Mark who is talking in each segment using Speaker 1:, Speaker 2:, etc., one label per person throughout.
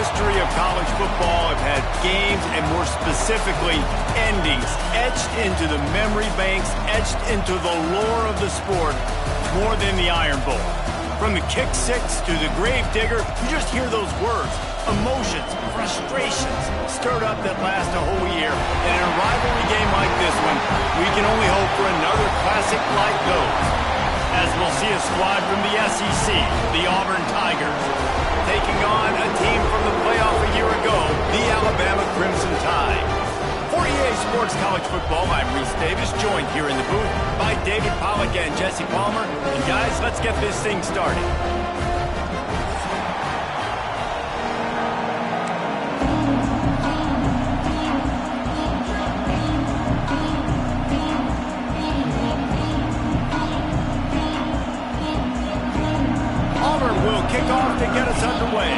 Speaker 1: history of college football have had games, and more specifically, endings, etched into the memory banks, etched into the lore of the sport, more than the Iron Bowl. From the kick six to the grave digger, you just hear those words. Emotions, frustrations, stirred up that last a whole year. And in a rivalry game like this one, we can only hope for another classic like those. As we'll see a squad from the SEC, the Auburn Tigers, taking on a team from the playoff a year ago, the Alabama Crimson Tide. For EA Sports College Football, I'm Reese Davis, joined here in the booth by David Pollack and Jesse Palmer. And guys, let's get this thing started. Kick off to get us underway.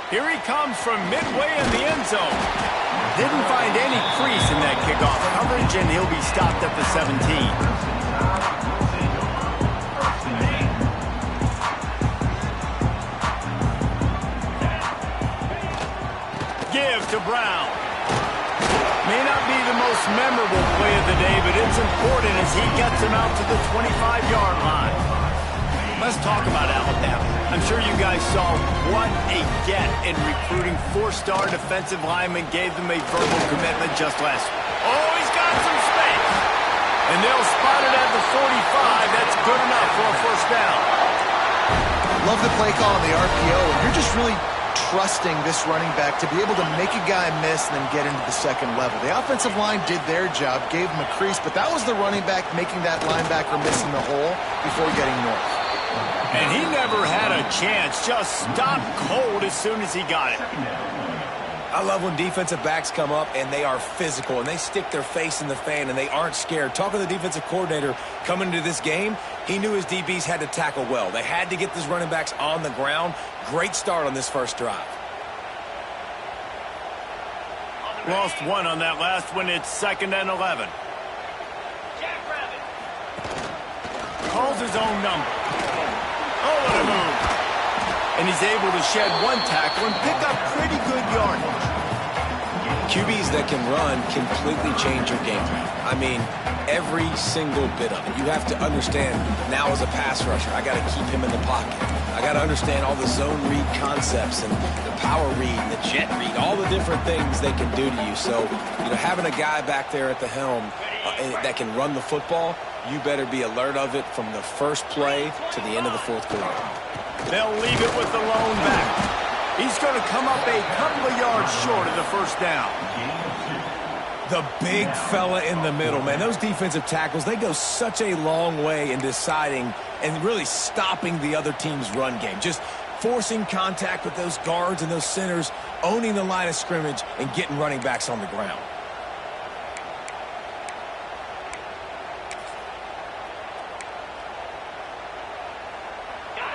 Speaker 1: Here he comes from midway in the end zone. Didn't find any crease in that kickoff coverage, and he'll be stopped at the 17. Give to Brown. May not be the most memorable play of the day, but it's important as he gets him out to the 25-yard line. Let's talk about Alabama. I'm sure you guys saw what a get in recruiting. Four-star defensive linemen gave them a verbal commitment just last week. Oh, he's got some space. And they'll spot it at the 45. That's good enough for a first down.
Speaker 2: Love the play call on the RPO. You're just really trusting this running back to be able to make a guy miss and then get into the second level. The offensive line did their job, gave him a crease, but that was the running back making that linebacker miss in the hole before getting north.
Speaker 1: And he never had a chance, just stopped cold as soon as he got it.
Speaker 3: I love when defensive backs come up and they are physical and they stick their face in the fan and they aren't scared. Talking to the defensive coordinator coming into this game, he knew his DBs had to tackle well. They had to get these running backs on the ground. Great start on this first drive.
Speaker 1: Lost one on that last one. It's 2nd and 11. Calls his own number. Oh, what a move. And he's able to shed one tackle and pick up pretty good yardage.
Speaker 3: QBs that can run completely change your game plan. I mean, every single bit of it. You have to understand now as a pass rusher, I got to keep him in the pocket. I got to understand all the zone read concepts and the power read and the jet read, all the different things they can do to you. So, having a guy back there at the helm that can run the football, you better be alert of it from the first play to the end of the fourth quarter.
Speaker 1: They'll leave it with the lone back. He's going to come up a couple of yards short of the first down.
Speaker 3: The big fella in the middle, man. Those defensive tackles, they go such a long way in deciding and really stopping the other team's run game. Just forcing contact with those guards and those centers, owning the line of scrimmage, and getting running backs on the ground.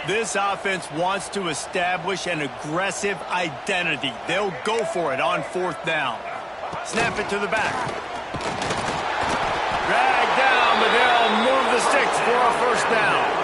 Speaker 1: This offense wants to establish an aggressive identity. They'll go for it on 4th down. Snap it to the back. Drag down, but they'll move the sticks for a first down.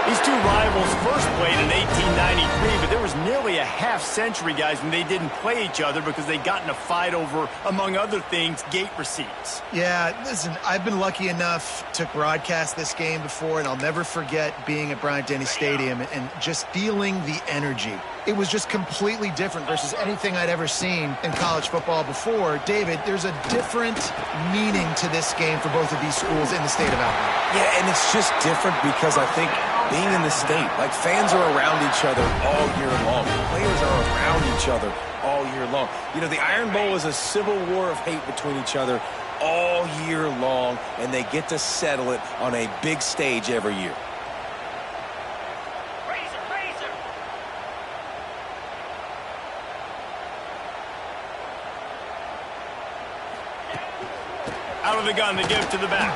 Speaker 1: These two rivals first played in 1893, but there was nearly a half-century, guys, when they didn't play each other because they got in a fight over, among other things, gate receipts.
Speaker 2: Yeah, listen, I've been lucky enough to broadcast this game before, and I'll never forget being at Bryant-Denny Stadium and just feeling the energy. It was just completely different versus anything I'd ever seen in college football before. David, there's a different meaning to this game for both of these schools in the state of Alabama.
Speaker 3: Yeah, and it's just different because I think being in the state, like fans are around each other all year long. Players are around each other all year long. The Iron Bowl is a civil war of hate between each other all year long, and they get to settle it on a big stage every year.
Speaker 1: Out of the gun to give to the back.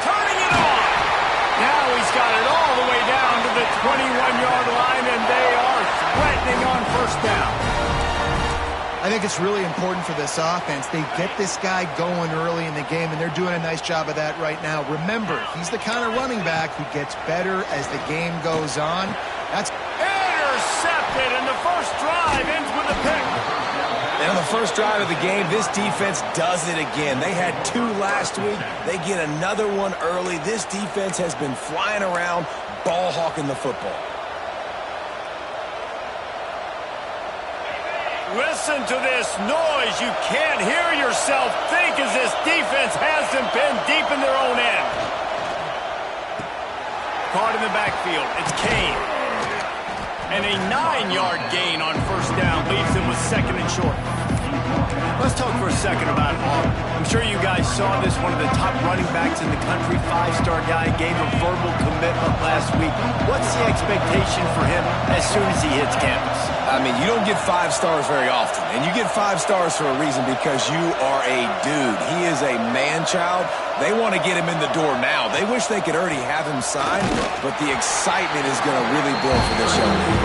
Speaker 1: Turning it on. Now he's got it all the way down to the 21-yard line, and they are threatening on first down.
Speaker 2: I think it's really important for this offense. They get this guy going early in the game, and they're doing a nice job of that right now. Remember, he's the kind of running back who gets better as the game goes on. That's
Speaker 1: intercepted, and the first drive ends with a pick.
Speaker 3: And on the first drive of the game, this defense does it again. They had 2 last week. They get another one early. This defense has been flying around, ball hawking the football.
Speaker 1: Listen to this noise. You can't hear yourself think as this defense has them pinned deep in their own end. Caught in the backfield. It's Kane. And a 9-yard gain on first down leaves him with 2nd and short. Let's talk for a second about Auburn. I'm sure you guys saw this. One of the top running backs in the country, 5-star guy, gave a verbal commitment last week. What's the expectation for him as soon as he hits campus?
Speaker 3: I mean, you don't get 5 stars very often, and you get 5 stars for a reason because you are a dude. He is a man-child. They want to get him in the door now. They wish they could already have him signed, but the excitement is going to really build for this young man.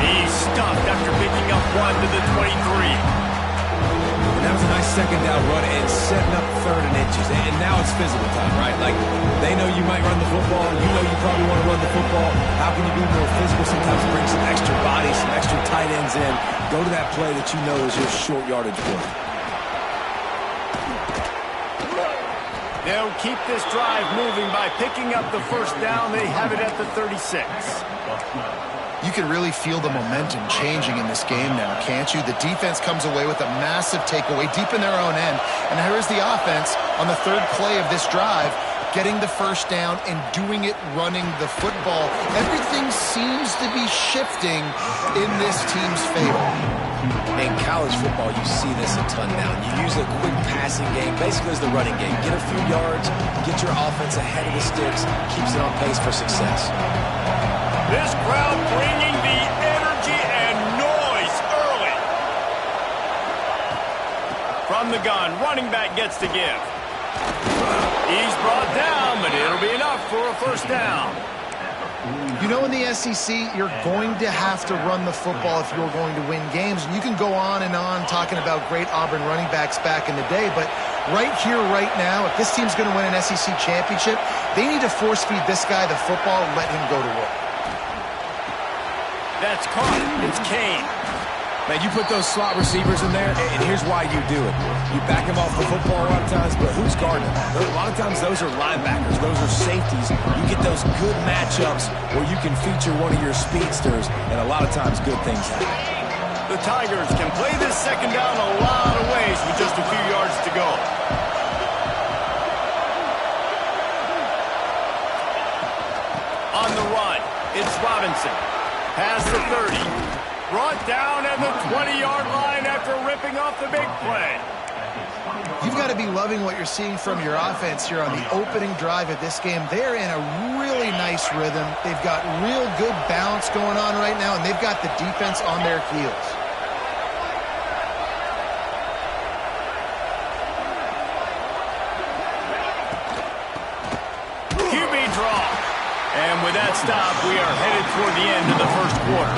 Speaker 1: He's stuffed after picking up 1 to the 23.
Speaker 3: And that was a nice 2nd down run and setting up 3rd and inches. And now it's physical time, right? Like, they know you might run the football. You know you probably want to run the football. How can you be more physical? Sometimes bring some extra bodies, some extra tight ends in. Go to that play that you know is your short yardage play.
Speaker 1: They'll keep this drive moving by picking up the first down. They have it at the 36.
Speaker 2: You can really feel the momentum changing in this game now, can't you? The defense comes away with a massive takeaway deep in their own end. And here's the offense on the 3rd play of this drive, getting the first down and doing it running the football. Everything seems to be shifting in this team's favor.
Speaker 3: In college football, you see this a ton now. You use a quick passing game, basically as the running game. Get a few yards, get your offense ahead of the sticks, keeps it on pace for success.
Speaker 1: This crowd bringing the energy and noise early. From the gun, running back gets to give. He's brought down, but it'll be enough for a first down.
Speaker 2: You know, in the SEC, you're going to have to run the football if you're going to win games. And you can go on and on talking about great Auburn running backs back in the day, but right here, right now, if this team's going to win an SEC championship, they need to force-feed this guy the football and let him go to work.
Speaker 1: That's caught. It's Kane.
Speaker 3: Man, you put those slot receivers in there, and here's why you do it. You back them off the football a lot of times, but who's guarding them? A lot of times those are linebackers. Those are safeties. You get those good matchups where you can feature one of your speedsters, and a lot of times good things happen.
Speaker 1: The Tigers can play this 2nd down a lot of ways with just a few yards to go. On the run, it's Robinson. Past the 30. Brought down at the 20-yard line after ripping off the big play.
Speaker 2: You've got to be loving what you're seeing from your offense here on the opening drive of this game. They're in a really nice rhythm. They've got real good balance going on right now, and they've got the defense on their heels.
Speaker 1: QB draw. And with that stop, we are headed toward the end of the first quarter.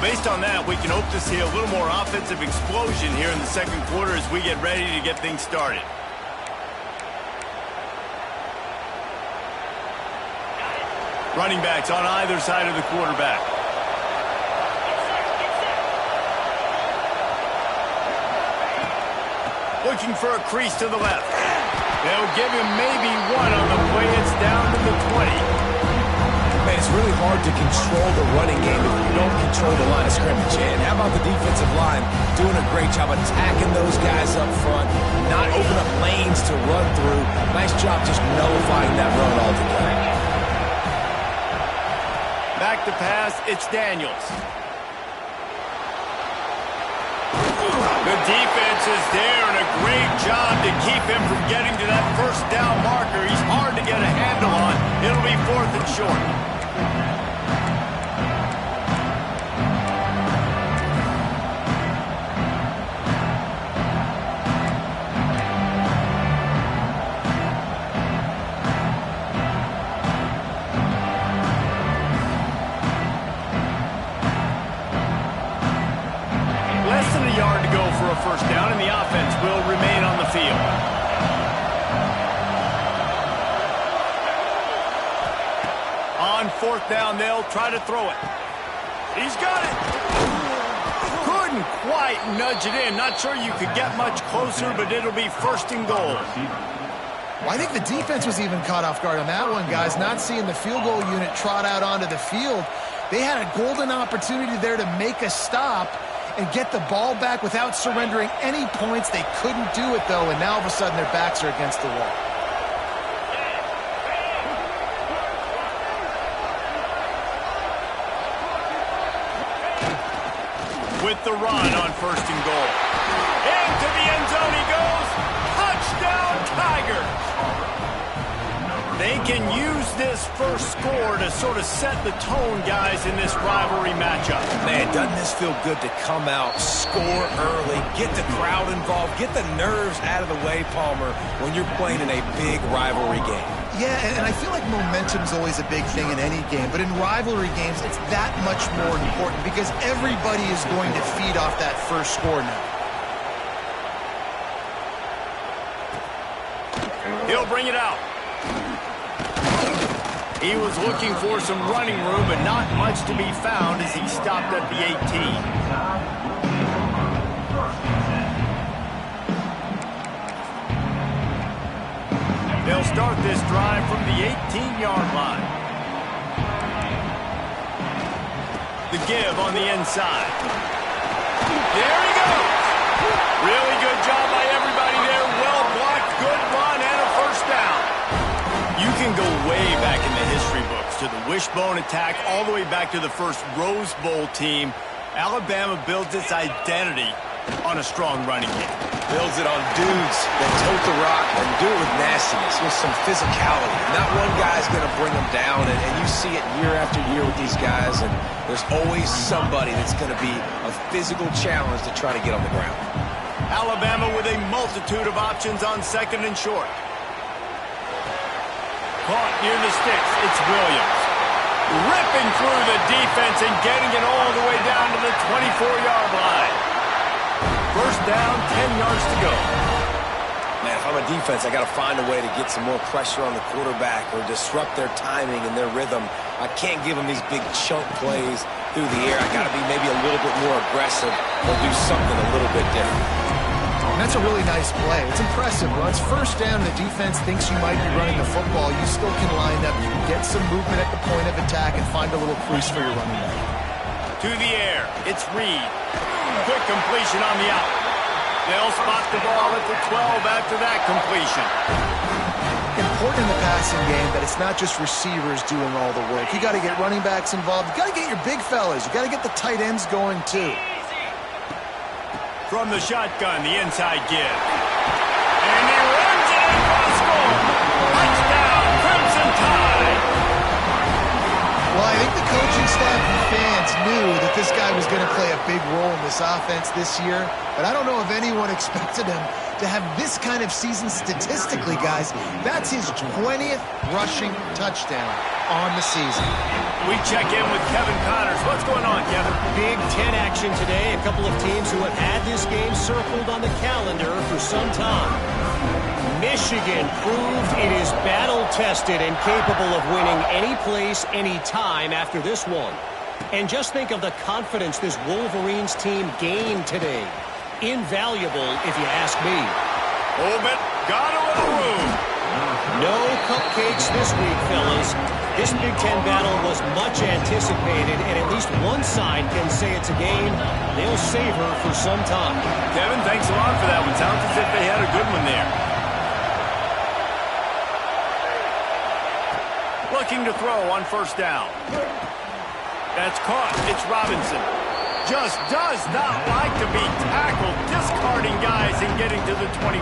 Speaker 1: Based on that, we can hope to see a little more offensive explosion here in the 2nd quarter as we get ready to get things started. Running backs on either side of the quarterback. Looking for a crease to the left. They'll give him maybe 1 on the play. It's down to the 20.
Speaker 3: Man, it's really hard to control the running game if you don't control the line of scrimmage. And how about the defensive line doing a great job attacking those guys up front, not open up lanes to run through. Nice job just nullifying that run altogether.
Speaker 1: Back to pass, it's Daniels. The defense is there, and a great job to keep him from getting to that first down marker. He's hard to get a handle on. It'll be 4th and short. go for a first down, and the offense will remain on the field. On fourth down, they'll try to throw it. He's got it. Couldn't quite nudge it in. Not sure you could get much closer, but it'll be first and goal.
Speaker 2: Well, I think the defense was even caught off guard on that one, guys. Not seeing the field goal unit trot out onto the field. They had a golden opportunity there to make a stop and get the ball back without surrendering any points. They couldn't do it, though, and now all of a sudden their backs are against the wall.
Speaker 1: With the run on first and goal. Into the end zone he goes. Touchdown, Tigers. They can use this first score to sort of set the tone, guys, in this rivalry matchup.
Speaker 3: Man, doesn't this feel good to come out, score early, get the crowd involved, get the nerves out of the way, Palmer, when you're playing in a big rivalry game.
Speaker 2: Yeah, and I feel like momentum's always a big thing in any game, but in rivalry games, it's that much more important because everybody is going to feed off that first score now.
Speaker 1: He'll bring it out. He was looking for some running room, but not much to be found as he stopped at the 18. They'll start this drive from the 18-yard line. The give on the inside. There he goes. Really good job by everybody there. Well blocked, good run, and a first down. You can go way back in the history books to the wishbone attack, all the way back to the first Rose Bowl team. Alabama builds its identity on a strong running game.
Speaker 3: Builds it on dudes that tote the rock and do it with nastiness, with some physicality. Not one guy's going to bring them down, and you see it year after year with these guys, and there's always somebody that's going to be a physical challenge to try to get on the ground.
Speaker 1: Alabama with a multitude of options on second and short. Caught near the sticks, it's Williams. Ripping through the defense and getting it all the way down to the 24-yard line. First down, 10 yards to go.
Speaker 3: Man, if I'm a defense, I got to find a way to get some more pressure on the quarterback or disrupt their timing and their rhythm. I can't give them these big chunk plays through the air. I got to be maybe a little bit more aggressive or do something a little bit different.
Speaker 2: And that's a really nice play. It's impressive. When it's first down, the defense thinks you might be running the football. You still can line up. You can get some movement at the point of attack and find a little crease for your running back.
Speaker 1: To the air, it's Reed. Quick completion on the out. They'll spot the ball at the 12 after that completion.
Speaker 2: Important in the passing game that it's not just receivers doing all the work. You got to get running backs involved. You got to get your big fellas. You got to get the tight ends going too.
Speaker 1: From the shotgun, the inside give. And he runs it across goal. Touchdown, Crimson Tide.
Speaker 2: Well, I think the coaching staff and fans knew that this guy was going to play a big role in this offense this year, but I don't know if anyone expected him to have this kind of season statistically, guys. That's his 20th rushing touchdown on the season.
Speaker 1: We check in with Kevin Connors. What's going on, Kevin?
Speaker 4: Big Ten action today. A couple of teams who have had this game circled on the calendar for some time. Michigan proved it is battle-tested and capable of winning any place, any time after this one. And just think of the confidence this Wolverines team gained today. Invaluable, if you ask me.
Speaker 1: Obit got a little room.
Speaker 4: No cupcakes this week, fellas. This Big Ten battle was much anticipated, and at least one side can say it's a game they'll savor for some time.
Speaker 1: Kevin, thanks a lot for that one. Sounds as if they had a good one there. Looking to throw on first down. That's caught. It's Robinson. Just does not like to be tackled, discarding guys and getting to the 21.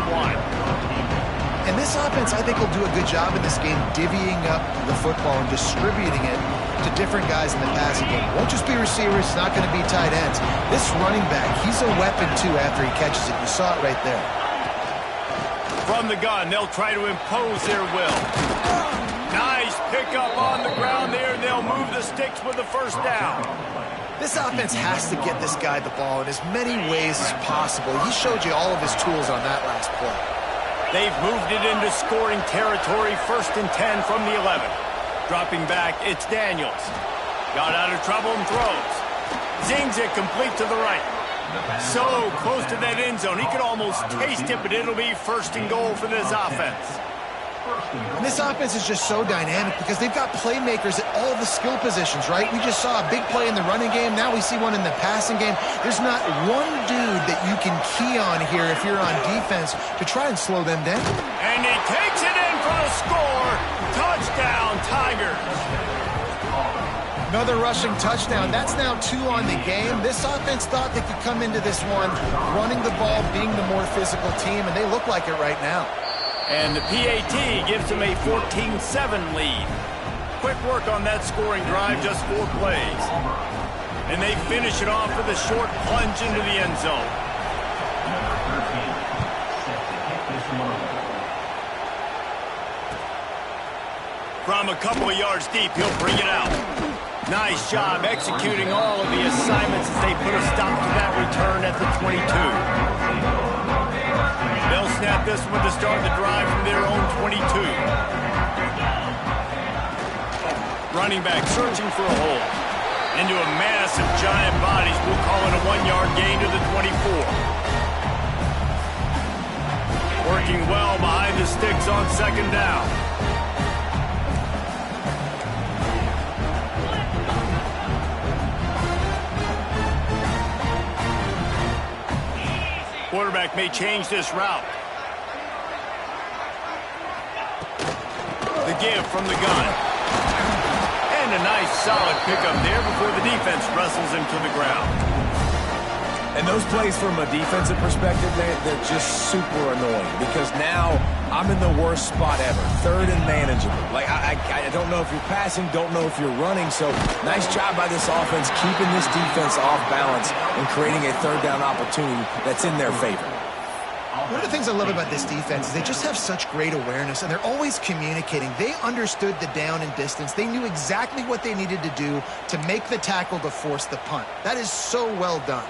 Speaker 2: And this offense, I think, will do a good job in this game divvying up the football and distributing it to different guys in the passing game. It won't just be receivers. It's not going to be tight ends. This running back, he's a weapon, too, after he catches it. You saw it right there.
Speaker 1: From the gun, they'll try to impose their will. Nice pickup on the ground there. They'll move the sticks with the first down.
Speaker 2: This offense has to get this guy the ball in as many ways as possible. He showed you all of his tools on that last play.
Speaker 1: They've moved it into scoring territory, 1st and 10 from the 11. Dropping back, it's Daniels. Got out of trouble and throws. Zings it complete to the right. So close to that end zone. He could almost taste it, but it'll be 1st and goal for this offense.
Speaker 2: And this offense is just so dynamic because they've got playmakers at all the skill positions, right? We just saw a big play in the running game. Now we see one in the passing game. There's not one dude that you can key on here if you're on defense to try and slow them down.
Speaker 1: And he takes it in for the score. Touchdown, Tigers.
Speaker 2: Another rushing touchdown. That's now 2 on the game. This offense thought they could come into this one running the ball, being the more physical team, and they look like it right now.
Speaker 1: And the PAT gives them a 14-7 lead. Quick work on that scoring drive, just 4 plays. And they finish it off with a short plunge into the end zone. From a couple of yards deep, he'll bring it out. Nice job executing all of the assignments as they put a stop to that return at the 22. They'll snap this one to start the drive from their own 22. Running back searching for a hole. Into a mass of giant bodies. We'll call it a 1-yard gain to the 24. Working well behind the sticks on 2nd down. Quarterback may change this route. The give from the gun. And a nice solid pickup there before the defense wrestles him to the ground.
Speaker 3: And those plays from a defensive perspective, they're just super annoying because now I'm in the worst spot ever. 3rd and manageable. Like, I don't know if you're passing, don't know if you're running. So nice job by this offense keeping this defense off balance and creating a 3rd down opportunity that's in their favor.
Speaker 2: One of the things I love about this defense is they just have such great awareness, and they're always communicating. They understood the down and distance. They knew exactly what they needed to do to make the tackle to force the punt. That is so well done.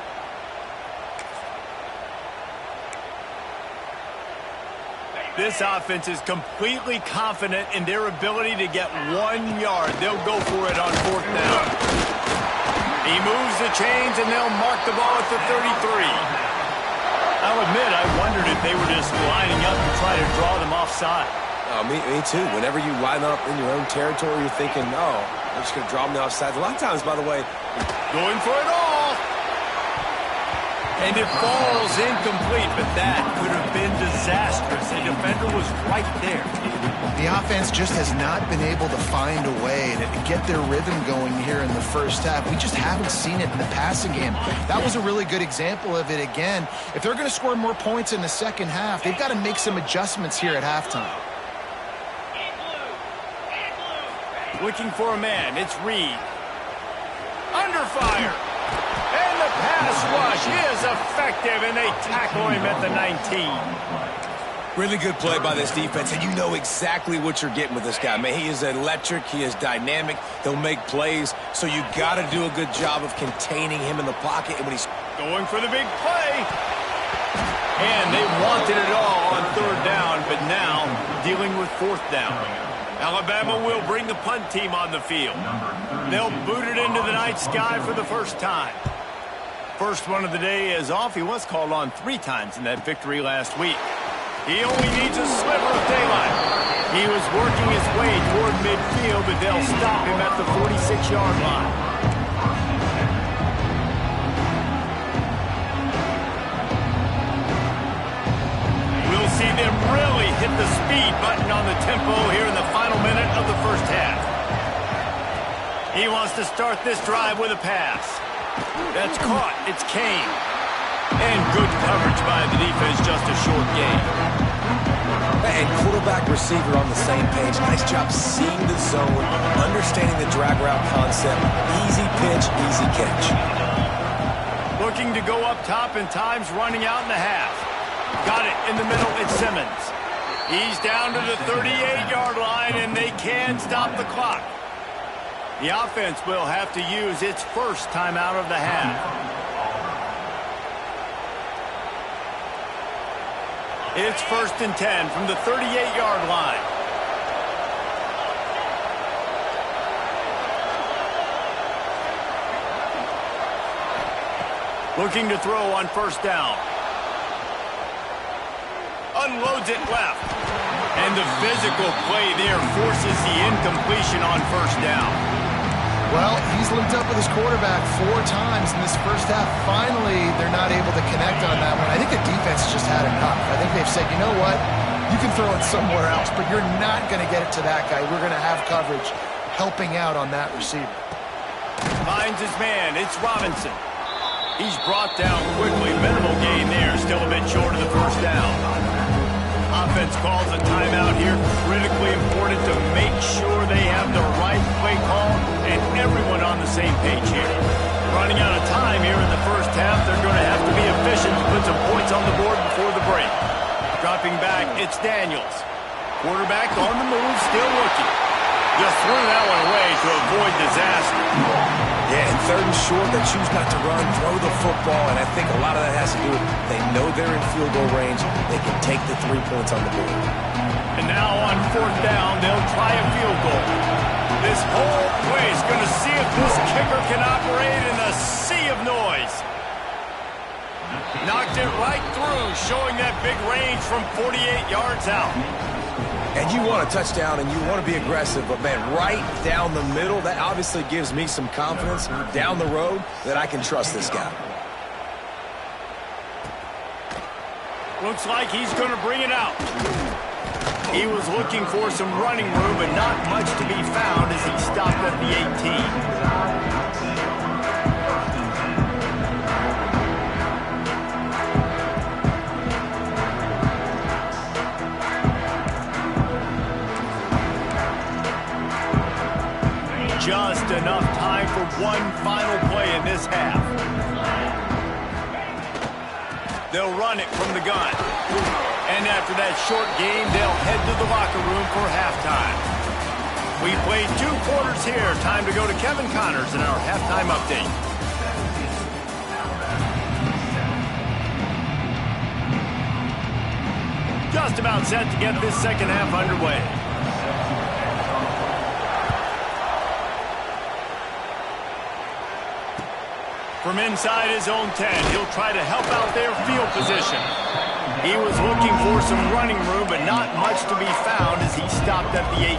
Speaker 1: This offense is completely confident in their ability to get 1 yard. They'll go for it on 4th down. He moves the chains, and they'll mark the ball at the 33. I'll admit, I wondered if they were just lining up to try to draw them offside.
Speaker 3: Oh, me too. Whenever you line up in your own territory, you're thinking, oh, I'm just going to draw them offside. A lot of times, by the way,
Speaker 1: going for it all. And it falls incomplete, but that could have been disastrous. The defender was right there.
Speaker 2: The offense just has not been able to find a way to get their rhythm going here in the 1st half. We just haven't seen it in the passing game. That was a really good example of it again. If they're going to score more points in the 2nd half, they've got to make some adjustments here at halftime.
Speaker 1: Looking for a man. It's Reed. Under fire. And the pass rush is effective, and they tackle him at the 19.
Speaker 3: Really good play by this defense, and you know exactly what you're getting with this guy. Man, he is electric. He is dynamic. He'll make plays, so you got to do a good job of containing him in the pocket. And when he's
Speaker 1: going for the big play, and they wanted it all on 3rd down, but now dealing with 4th down. Alabama will bring the punt team on the field. They'll boot it into the night sky for the 1st time. First one of the day is off. He was called on 3 times in that victory last week. He only needs a sliver of daylight. He was working his way toward midfield, but they'll stop him at the 46-yard line. We'll see them really hit the speed button on the tempo here in the final minute of the 1st half. He wants to start this drive with a pass. That's caught. It's Kane. And good coverage by the defense, just a short gain.
Speaker 3: And quarterback receiver on the same page. Nice job seeing the zone, understanding the drag route concept. Easy pitch, easy catch.
Speaker 1: Looking to go up top, and time's running out in the half. Got it in the middle. It's Simmons. He's down to the 38-yard line, and they can stop the clock. The offense will have to use its first timeout of the half. It's 1st and 10 from the 38-yard line. Looking to throw on 1st down. Unloads it left. And the physical play there forces the incompletion on 1st down.
Speaker 2: Well, he's linked up with his quarterback 4 times in this first half. Finally, they're not able to connect on that one. I think the defense just had enough. I think they've said, you know what? You can throw it somewhere else, but you're not going to get it to that guy. We're going to have coverage helping out on that receiver.
Speaker 1: Finds his man. It's Robinson. He's brought down quickly. Minimal gain there. Still a bit short of the 1st down. Offense calls a timeout here. Critically important to make sure they have the right play call and everyone on the same page here. Running out of time here in the first half. They're going to have to be efficient to put some points on the board before the break. Dropping back, it's Daniels. Quarterback on the move, still looking. Just threw that one away to avoid disaster.
Speaker 3: Yeah, and 3rd and short, they choose not to run, throw the football, and I think a lot of that has to do with they know they're in field goal range. They can take the 3 points on the board.
Speaker 1: And now on 4th down, they'll try a field goal. This whole place going to see if this kicker can operate in the sea of noise. Knocked it right through, showing that big range from 48 yards out.
Speaker 3: And you want a touchdown and you want to be aggressive, but man, right down the middle, that obviously gives me some confidence down the road that I can trust this guy.
Speaker 1: Looks like he's going to bring it out. He was looking for some running room, but not much to be found as he stopped at the 18. Just enough time for one final play in this half. They'll run it from the gun. And after that short game, they'll head to the locker room for halftime. We played 2 quarters here. Time to go to Kevin Connors in our halftime update. Just about set to get this second half underway. From inside his own 10, he'll try to help out their field position. He was looking for some running room, but not much to be found as he stopped at the 18.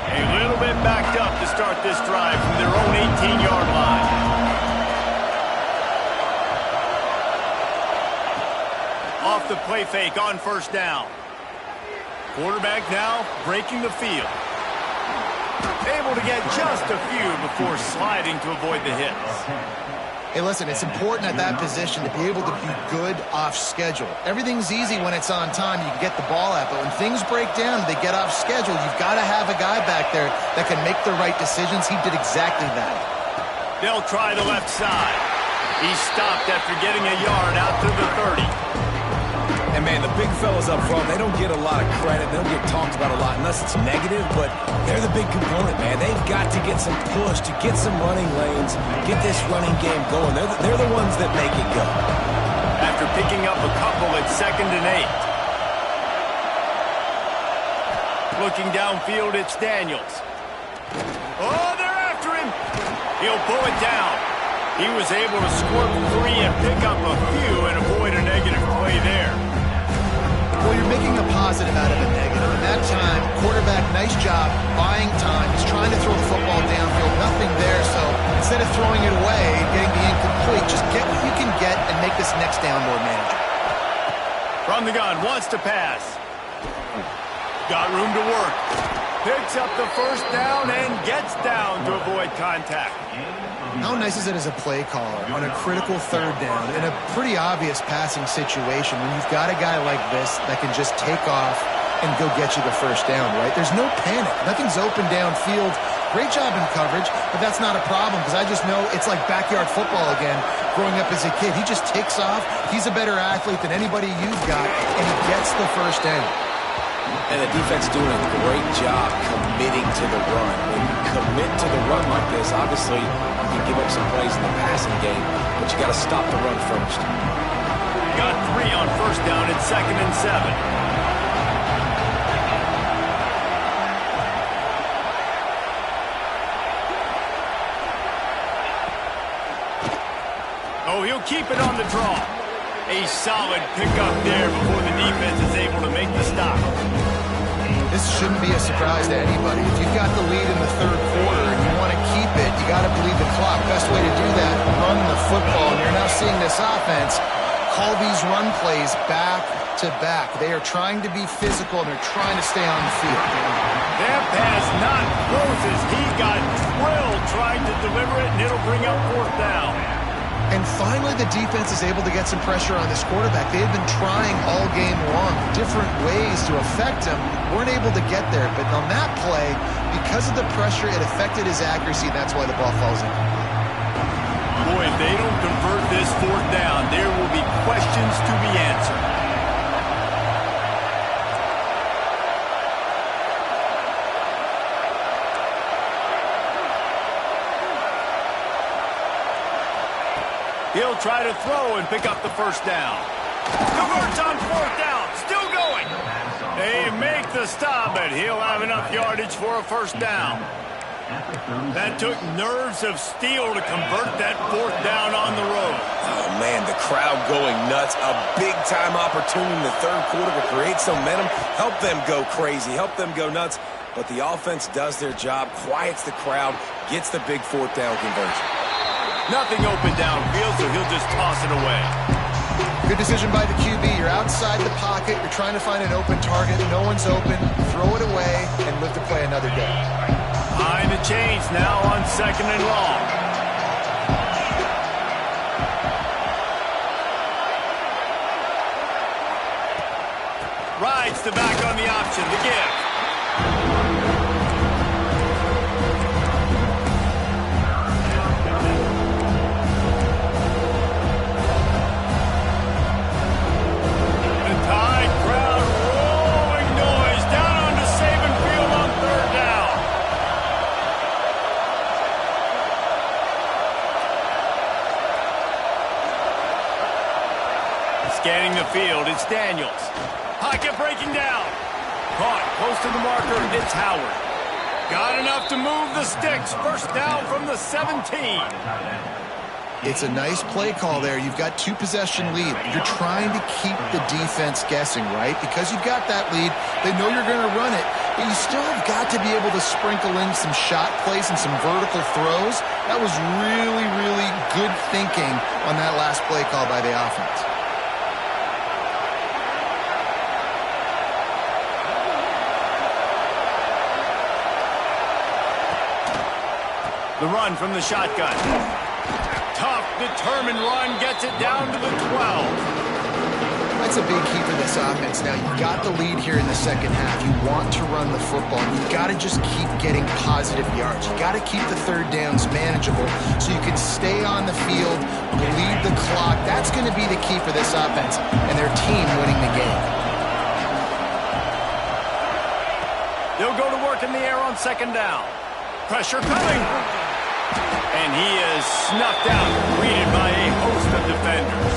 Speaker 1: A little bit backed up to start this drive from their own 18-yard line. Off the play fake on 1st down. Quarterback now breaking the field. Able to get just a few before sliding to avoid the hits.
Speaker 2: Hey, listen, it's important at that position to be able to be good off schedule. Everything's easy when it's on time. You can get the ball out, but when things break down, they get off schedule. You've got to have a guy back there that can make the right decisions. He did exactly that.
Speaker 1: They'll try the left side. He stopped after getting a yard out to the 30.
Speaker 3: And, man, the big fellas up front, they don't get a lot of credit. They don't get talked about a lot unless it's negative, but they're the big component, man. They've got to get some push, to get some running lanes, get this running game going. They're the ones that make it go.
Speaker 1: After picking up a couple at 2nd and 8. Looking downfield, it's Daniels. Oh, they're after him. He'll pull it down. He was able to score free and pick up a few and avoid a negative play there.
Speaker 2: Well, you're making a positive out of a negative. And that time, quarterback, nice job, buying time. He's trying to throw the football downfield. Nothing there, so instead of throwing it away and getting the incomplete, just get what you can get and make this next down more manageable.
Speaker 1: From the gun, wants to pass. Got room to work. Picks up the 1st down and gets down to avoid contact.
Speaker 2: How nice is it as a play caller on a critical 3rd down in a pretty obvious passing situation when you've got a guy like this that can just take off and go get you the 1st down, right? There's no panic. Nothing's open downfield. Great job in coverage, but that's not a problem because I just know it's like backyard football again growing up as a kid. He just takes off. He's a better athlete than anybody you've got, and he gets the 1st down.
Speaker 3: And the defense doing a great job committing to the run. When you commit to the run like this, obviously you can give up some plays in the passing game, but you got to stop the run first.
Speaker 1: Got 3 on first down and 2nd and 7. Oh, he'll keep it on the draw. A solid pickup there before the defense is able to make the stop.
Speaker 2: This shouldn't be a surprise to anybody. If you've got the lead in the third quarter and you want to keep it, you got to bleed the clock. Best way to do that, run the football. And you're now seeing this offense call these run plays back to back. They are trying to be physical and they're trying to stay on the field.
Speaker 1: That pass not close as he got drilled trying to deliver it, and it'll bring up 4th down.
Speaker 2: And finally, the defense is able to get some pressure on this quarterback. They had been trying all game long, different ways to affect him. Weren't able to get there. But on that play, because of the pressure, it affected his accuracy. That's why the ball falls in.
Speaker 1: Boy, if they don't convert this 4th down, there will be questions to be answered. He'll try to throw and pick up the 1st down. Converts on 4th down. Still going. They make the stop, but he'll have enough yardage for a 1st down. That took nerves of steel to convert that 4th down on the road.
Speaker 3: Oh, man, the crowd going nuts. A big-time opportunity in the third quarter to create some momentum. Help them go crazy. Help them go nuts. But the offense does their job, quiets the crowd, gets the big 4th down conversion.
Speaker 1: Nothing open downfield, so he'll just toss it away.
Speaker 2: Good decision by the QB. You're outside the pocket. You're trying to find an open target. No one's open. Throw it away and live to play another day.
Speaker 1: Behind the chains now on 2nd and long. Rides the back on the option. The give. Scanning the field, it's Daniels. Pocket breaking down. Caught close to the marker, it's Howard. Got enough to move the sticks. 1st down from the 17.
Speaker 2: It's a nice play call there. You've got 2-possession lead. You're trying to keep the defense guessing, right? Because you've got that lead, they know you're going to run it, but you still have got to be able to sprinkle in some shot plays and some vertical throws. That was really, really good thinking on that last play call by the offense.
Speaker 1: The run from the shotgun. Tough, determined run, gets it down to the 12.
Speaker 2: That's a big key for this offense. Now, you've got the lead here in the second half. You want to run the football. You've got to just keep getting positive yards. You've got to keep the 3rd downs manageable so you can stay on the field, bleed the clock. That's going to be the key for this offense and their team winning the game.
Speaker 1: They'll go to work in the air on 2nd down. Pressure coming. And he is snuffed out, greeted by a host of defenders.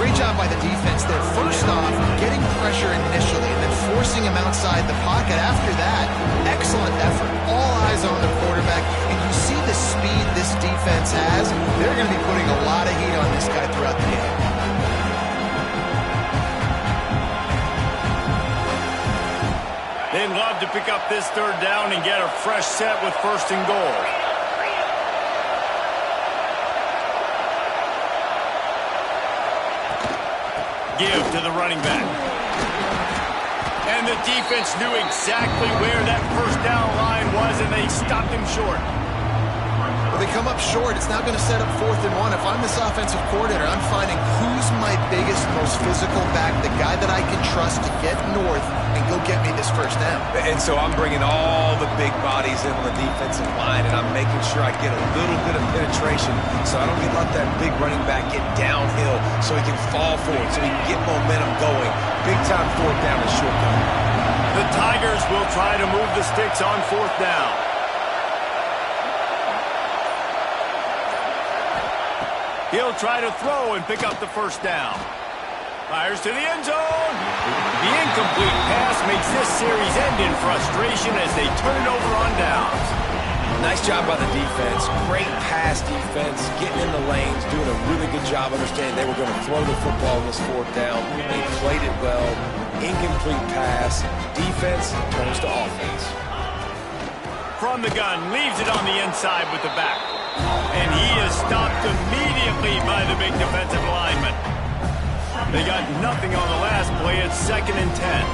Speaker 2: Great job by the defense there. First off, getting pressure initially and then forcing him outside the pocket. After that, excellent effort. All eyes on the quarterback. And you see the speed this defense has. They're going to be putting a lot of heat on this guy throughout the game.
Speaker 1: They'd love to pick up this 3rd down and get a fresh set with 1st and goal. Give to the running back. And the defense knew exactly where that 1st down line was, and they stopped him short.
Speaker 2: Well, they come up short, it's now going to set up 4th and 1. If I'm this offensive coordinator, I'm finding who's my biggest, most physical back, the guy that I can trust to get north and go get me this first down.
Speaker 3: And so I'm bringing all the big bodies in on the defensive line, and I'm making sure I get a little bit of penetration so I don't let that big running back get downhill so he can fall forward, so he can get momentum going. Big time 4th down and short down.
Speaker 1: The Tigers will try to move the sticks on 4th down. He'll try to throw and pick up the first down. Fires to the end zone. The incomplete pass makes this series end in frustration as they turn it over on downs.
Speaker 3: Nice job by the defense. Great pass defense, getting in the lanes, doing a really good job understanding they were going to throw the football on this 4th down. They played it well. Incomplete pass. Defense turns to offense.
Speaker 1: From the gun, leaves it on the inside with the back. And he is stopped immediately by the big defensive lineman. They got nothing on the last play. It's 2nd and 10.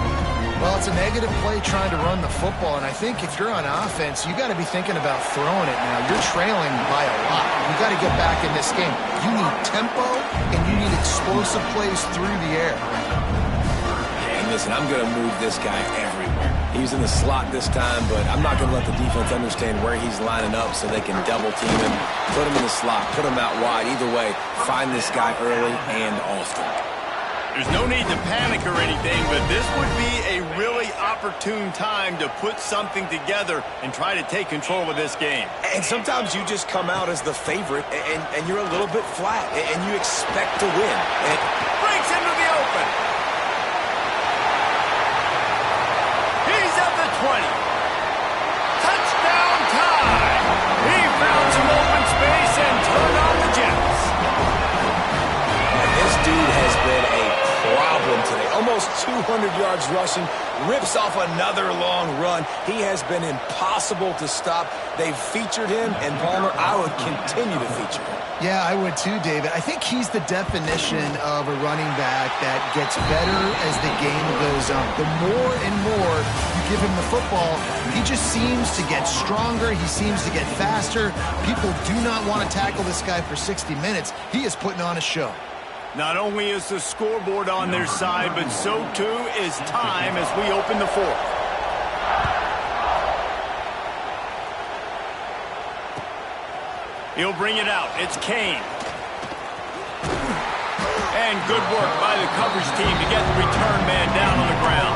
Speaker 2: Well, it's a negative play trying to run the football, and I think if you're on offense, you got to be thinking about throwing it now. You're trailing by a lot. You got to get back in this game. You need tempo, and you need explosive plays through the air.
Speaker 3: Yeah, and listen, I'm going to move this guy everywhere. He's in the slot this time, but I'm not going to let the defense understand where he's lining up so they can double team him, put him in the slot, put him out wide. Either way, find this guy early and often.
Speaker 1: There's no need to panic or anything, but this would be a really opportune time to put something together and try to take control of this game.
Speaker 3: And sometimes you just come out as the favorite, and you're a little bit flat, and you expect to win. And
Speaker 1: breaks into the open. He's at the 20. Touchdown time. He found some open space and turned on the Jets.
Speaker 3: And this dude has been a problem today. Almost 200 yards rushing, rips off another long run. He has been impossible to stop. They've featured him, and Palmer, I would continue to feature him.
Speaker 2: Yeah, I would too, David. I think he's the definition of a running back that gets better as the game goes on. The more and more you give him the football, he just seems to get stronger. He seems to get faster. People do not want to tackle this guy for 60 minutes. He is putting on a show.
Speaker 1: Not only is the scoreboard on their side, but so too is time as we open the 4th. He'll bring it out. It's Kane. And good work by the coverage team to get the return man down on the ground.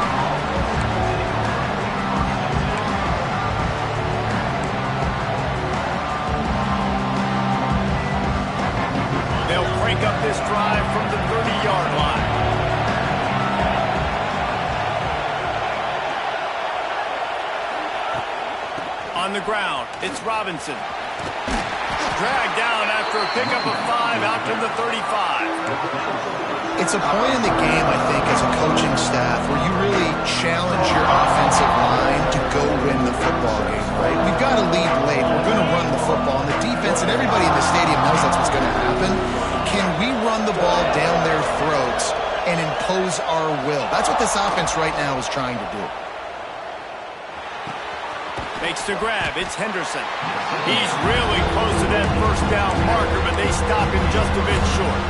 Speaker 1: They'll crank up this drive from the 30-yard line. On the ground, it's Robinson. Dragged down after a pickup of 5 out to the 35.
Speaker 2: It's a point in the game, I think, as a coaching staff where you really challenge your offensive line to go win the football game, right? We've got to lead late. We're going to run the football. And the defense and everybody in the stadium knows that's what's going to happen. Can we run the ball down their throats and impose our will? That's what this offense right now is trying to do.
Speaker 1: Makes the grab. It's Henderson. He's really close to that first down marker, but they stop him just a bit short.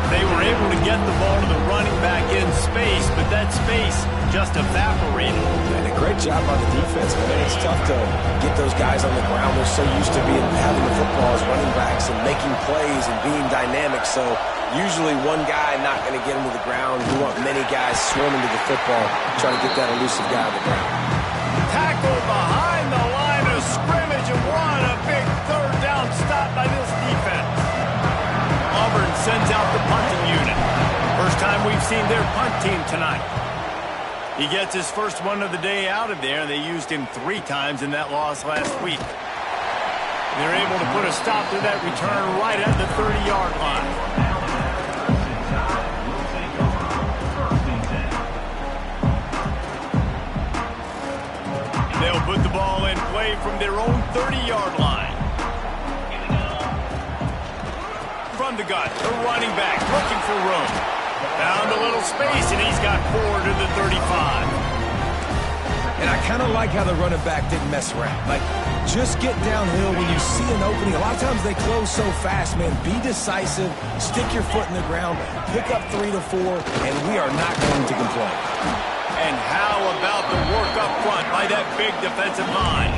Speaker 1: They were able to get the ball to the running back in space, but that space just evaporated.
Speaker 3: And a great job by the defense, man. It's tough to get those guys on the ground. They're so used to having the football as running backs and making plays and being dynamic. So usually one guy not going to get him to the ground. You want many guys swarming to the football, trying to get that elusive guy on the ground.
Speaker 1: Tackle behind the line of scrimmage, and what a big third down stop by this defense. Auburn sends out the punting unit. First time we've seen their punt team tonight. He gets his first one of the day out of there. They used him 3 times in that loss last week. They're able to put a stop to that return right at the 30-yard line. They'll put the ball in play from their own 30-yard line. From the gun, the running back looking for room. Found a little space, and he's got 4 to the 35.
Speaker 3: And I kind of like how the running back didn't mess around. Like, Just get downhill when you see an opening. A lot of times they close so fast, man. Be decisive, stick your foot in the ground, pick up 3 to 4, and we are not going to complain.
Speaker 1: And how about the work up front by that big defensive line?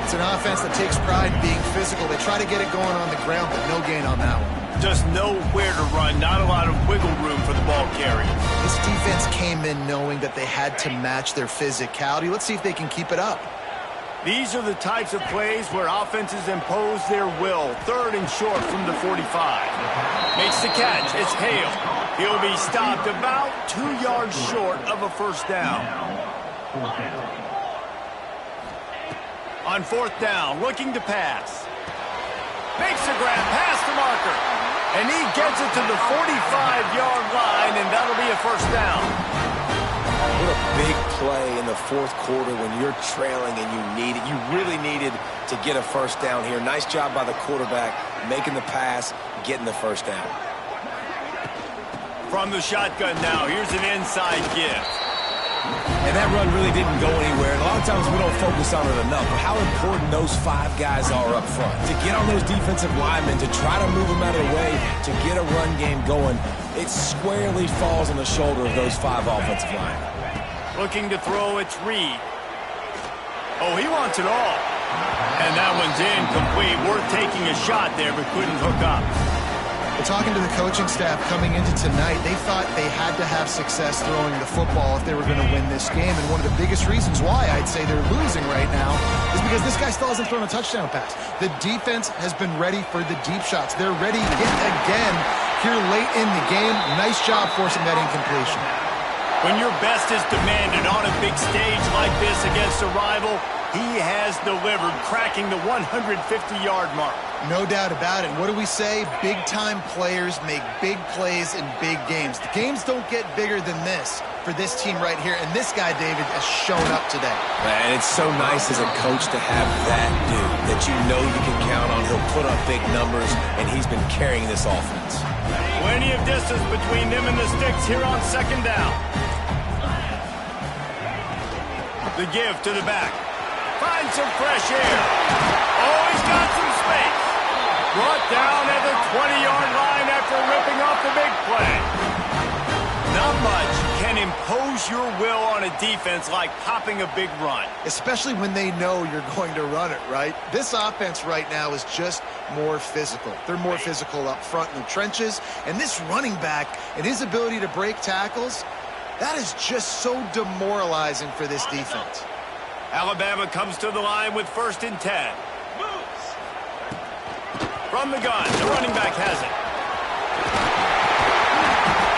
Speaker 2: It's an offense that takes pride in being physical. They try to get it going on the ground, but no gain on that one.
Speaker 1: Just nowhere to run, not a lot of wiggle room for the ball carrier.
Speaker 2: This defense came in knowing that they had to match their physicality. Let's see if they can keep it up.
Speaker 1: These are the types of plays where offenses impose their will. 3rd and short from the 45. Makes the catch. It's Hale. He'll be stopped about 2 yards short of a first down. On 4th down, looking to pass. Makes the grab past the marker. And he gets it to the 45-yard line, and that'll be a first down.
Speaker 3: What a big play in the 4th quarter when you're trailing and you really needed to get a first down here. Nice job by the quarterback, making the pass, getting the first down.
Speaker 1: From the shotgun now, here's an inside gift.
Speaker 3: And that run really didn't go anywhere. And a lot of times we don't focus on it enough. But how important those 5 guys are up front. To get on those defensive linemen, to try to move them out of the way, to get a run game going, it squarely falls on the shoulder of those 5 offensive linemen.
Speaker 1: Looking to throw, it's Reed. Oh, he wants it all. And that one's incomplete. Worth taking a shot there, but couldn't hook up.
Speaker 2: But talking to the coaching staff coming into tonight, they thought they had to have success throwing the football if they were going to win this game. And one of the biggest reasons why I'd say they're losing right now is because this guy still hasn't thrown a touchdown pass. The defense has been ready for the deep shots. They're ready yet again here late in the game. Nice job forcing that incompletion.
Speaker 1: When your best is demanded on a big stage like this against a rival, he has delivered, cracking the 150-yard mark.
Speaker 2: No doubt about it. What do we say? Big-time players make big plays in big games. The games don't get bigger than this for this team right here, and this guy, David, has shown up today.
Speaker 3: And it's so nice as a coach to have that dude that you know you can count on. He'll put up big numbers, and he's been carrying this offense.
Speaker 1: Plenty of distance between them and the sticks here on 2nd down. The give to the back. Finds some fresh air. Oh, he's got some space. Brought down at the 20-yard line after ripping off the big play. Not much can impose your will on a defense like popping a big run.
Speaker 2: Especially when they know you're going to run it, right? This offense right now is just more physical. They're more physical up front in the trenches. And this running back and his ability to break tackles, that is just so demoralizing for this defense.
Speaker 1: Alabama comes to the line with 1st and 10. From the gun, the running back has it.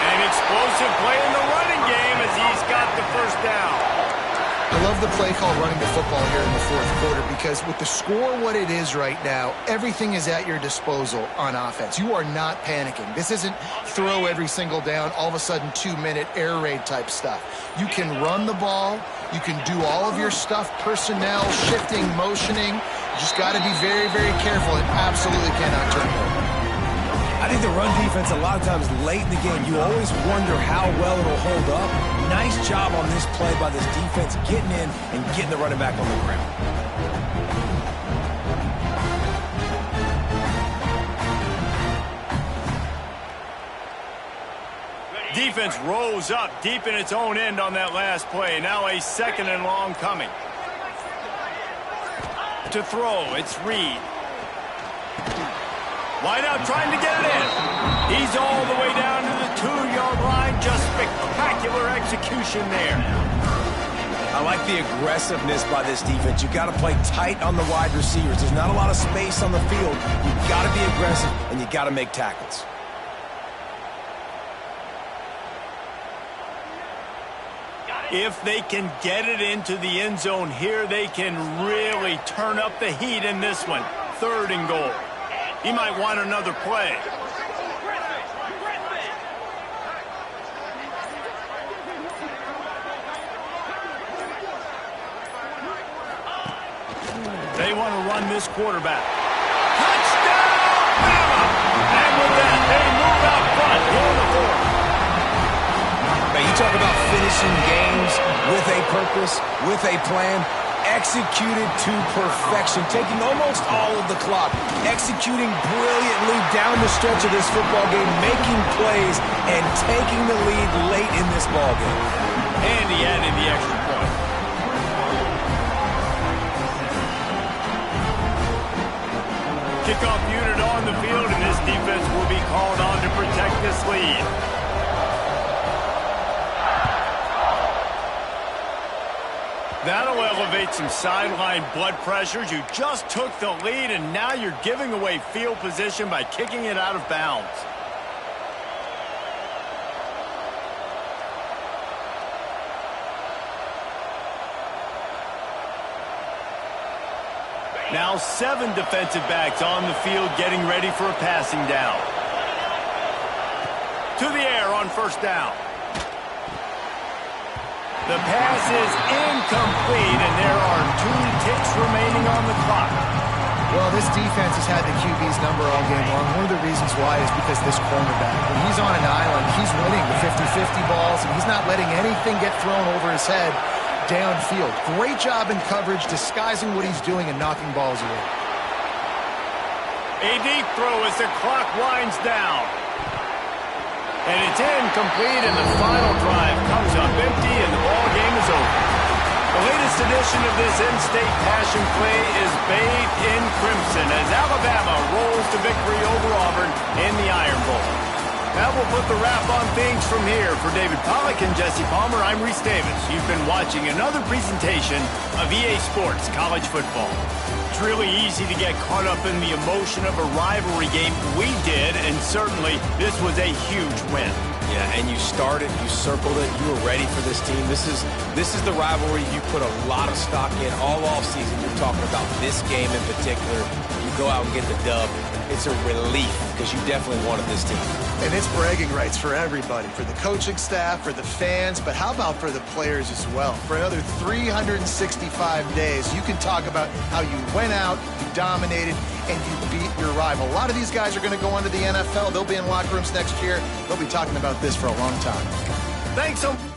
Speaker 1: An explosive play in the running game as he's got the first down.
Speaker 2: I love the play call running the football here in the 4th quarter because with the score what it is right now, everything is at your disposal on offense. You are not panicking. This isn't throw every single down, all of a sudden 2-minute air raid type stuff. You can run the ball. You can do all of your stuff, personnel, shifting, motioning. You just got to be very, very careful and absolutely cannot turn it over.
Speaker 3: I think the run defense, a lot of times late in the game, you always wonder how well it'll hold up. Nice job on this play by this defense, getting in and getting the running back on the ground.
Speaker 1: Defense rose up deep in its own end on that last play. Now a 2nd and long coming. To throw, it's Reed. Wide out trying to get it in. He's all the way down to the 2-yard line. Just spectacular execution there.
Speaker 3: I like the aggressiveness by this defense. You got to play tight on the wide receivers. There's not a lot of space on the field. You got to be aggressive, and you got to make tackles.
Speaker 1: If they can get it into the end zone here, they can really turn up the heat in this one. 3rd and goal. He might want another play. They want to run this quarterback. Touchdown, Bama! And with that, they move out front here in the 4th.
Speaker 3: Now, you talk about finishing games with a purpose, with a plan. executed to perfection, taking almost all of the clock, executing brilliantly down the stretch of this football game, making plays, and taking the lead late in this ball game.
Speaker 1: And he added the extra point. Kickoff unit on the field, and this defense will be called on to protect this lead. That'll elevate some sideline blood pressures. You just took the lead, and now you're giving away field position by kicking it out of bounds. Now 7 defensive backs on the field getting ready for a passing down. To the air on first down. The pass is incomplete, and there are 2 ticks remaining on the clock.
Speaker 2: Well, this defense has had the QB's number all game long. One of the reasons why is because this cornerback, when he's on an island, he's winning the 50-50 balls, and he's not letting anything get thrown over his head downfield. Great job in coverage, disguising what he's doing and knocking balls away.
Speaker 1: A deep throw as the clock winds down. And it's incomplete, and the final drive comes up empty, and the ball game is over. The latest edition of this in-state passion play is bathed in crimson as Alabama rolls to victory over Auburn in the Iron Bowl. That will put the wrap on things from here. For David Pollack and Jesse Palmer, I'm Reese Davis. You've been watching another presentation of EA Sports College Football. It's really easy to get caught up in the emotion of a rivalry game. We did, and certainly this was a huge win.
Speaker 3: Yeah, and you started, you circled it, you were ready for this team. This is the rivalry you put a lot of stock in all offseason. You're talking about this game in particular. You go out and get the dub. It's a relief because you definitely wanted this team.
Speaker 2: And it's bragging rights for everybody, for the coaching staff, for the fans, but how about for the players as well? For another 365 days, you can talk about how you went out, you dominated, and you beat your rival. A lot of these guys are going to go on to the NFL. They'll be in locker rooms next year. They'll be talking about this for a long time.
Speaker 1: Thanks so much.